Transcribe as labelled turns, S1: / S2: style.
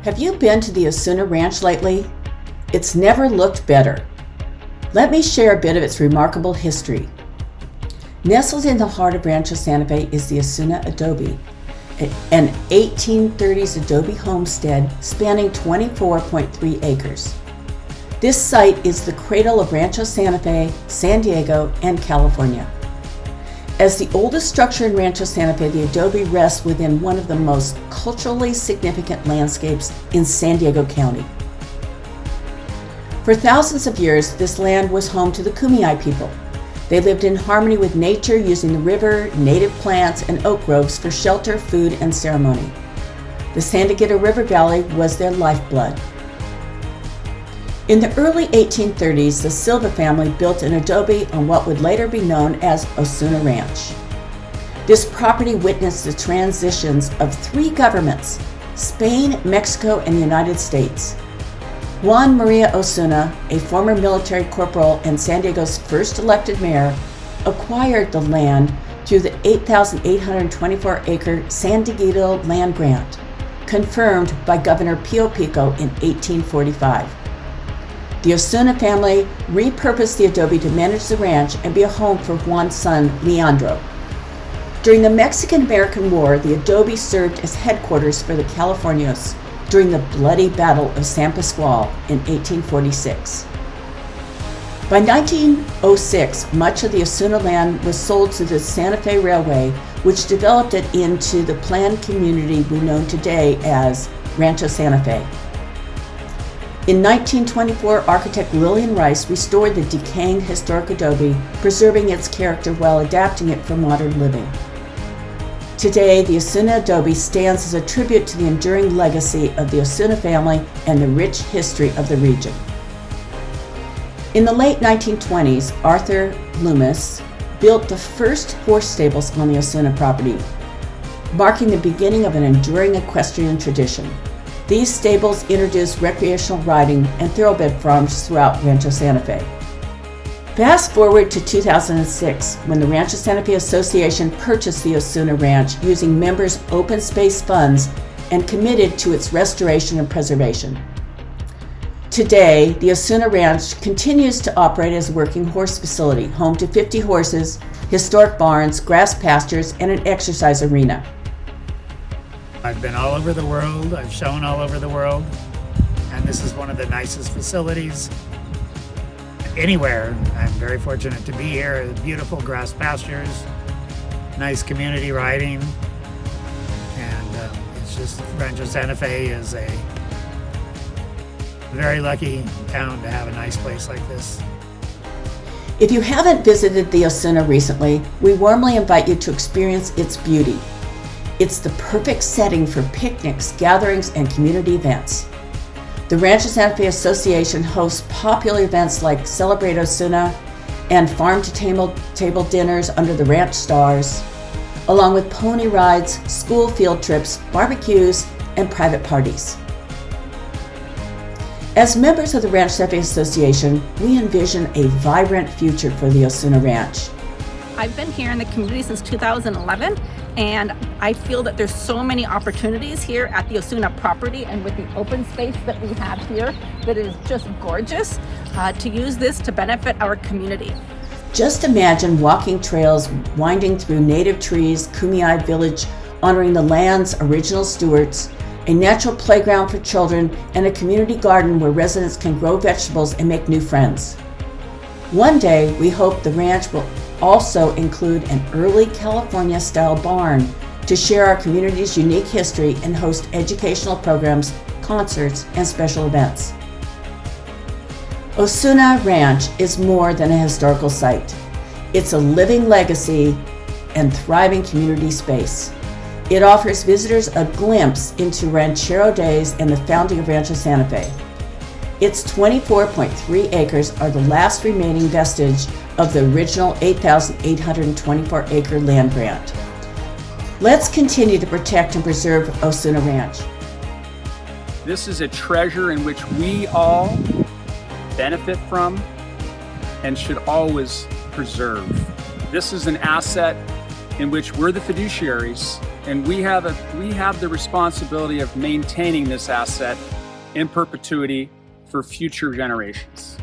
S1: Have you been to the Osuna Ranch lately? It's never looked better. Let me share a bit of its remarkable history. Nestled in the heart of Rancho Santa Fe is the Osuna Adobe, an 1830s adobe homestead spanning 24.3 acres. This site is the cradle of Rancho Santa Fe, San Diego, and California. As the oldest structure in Rancho Santa Fe, the adobe rests within one of the most culturally significant landscapes in San Diego County. For thousands of years, this land was home to the Kumeyaay people. They lived in harmony with nature, using the river, native plants, and oak groves for shelter, food, and ceremony. The San Diego River Valley was their lifeblood. In the early 1830s, the Silva family built an adobe on what would later be known as Osuna Ranch. This property witnessed the transitions of three governments: Spain, Mexico, and the United States. Juan Maria Osuna, a former military corporal and San Diego's first elected mayor, acquired the land through the 8,824-acre San Diego land grant, confirmed by Governor Pio Pico in 1845. The Osuna family repurposed the adobe to manage the ranch and be a home for Juan's son, Leandro. During the Mexican-American War, the adobe served as headquarters for the Californios during the bloody Battle of San Pascual in 1846. By 1906, much of the Osuna land was sold to the Santa Fe Railway, which developed it into the planned community we know today as Rancho Santa Fe. In 1924, architect Lilian Rice restored the decaying historic adobe, preserving its character while adapting it for modern living. Today, the Osuna adobe stands as a tribute to the enduring legacy of the Osuna family and the rich history of the region. In the late 1920s, Arthur Loomis built the first horse stables on the Osuna property, marking the beginning of an enduring equestrian tradition. These stables introduced recreational riding and thoroughbred farms throughout Rancho Santa Fe. Fast forward to 2006, when the Rancho Santa Fe Association purchased the Osuna Ranch using members' open space funds and committed to its restoration and preservation. Today, the Osuna Ranch continues to operate as a working horse facility, home to 50 horses, historic barns, grass pastures, and an exercise arena.
S2: I've been all over the world, I've shown all over the world, and this is one of the nicest facilities anywhere. I'm very fortunate to be here. Beautiful grass pastures, nice community riding, and it's just Rancho Santa Fe is a very lucky town to have a nice place like this.
S1: If you haven't visited the Osuna recently, we warmly invite you to experience its beauty. It's the perfect setting for picnics, gatherings, and community events. The Rancho Santa Fe Association hosts popular events like Celebrate Osuna and farm-to-table dinners under the ranch stars, along with pony rides, school field trips, barbecues, and private parties. As members of the Rancho Santa Fe Association, we envision a vibrant future for the Osuna Ranch.
S3: I've been here in the community since 2011, and I feel that there's so many opportunities here at the Osuna property and with the open space that we have here that is just gorgeous to use this to benefit our community.
S1: Just imagine walking trails winding through native trees, Kumeyaay village, honoring the land's original stewards, a natural playground for children, and a community garden where residents can grow vegetables and make new friends. One day, we hope the ranch will also include an early California-style barn to share our community's unique history and host educational programs, concerts, and special events. Osuna Ranch is more than a historical site. It's a living legacy and thriving community space. It offers visitors a glimpse into ranchero days and the founding of Rancho Santa Fe. Its 24.3 acres are the last remaining vestige of the original 8,824-acre land grant. Let's continue to protect and preserve Osuna Ranch.
S4: This is a treasure in which we all benefit from and should always preserve. This is an asset in which we're the fiduciaries And we have the responsibility of maintaining this asset in perpetuity for future generations.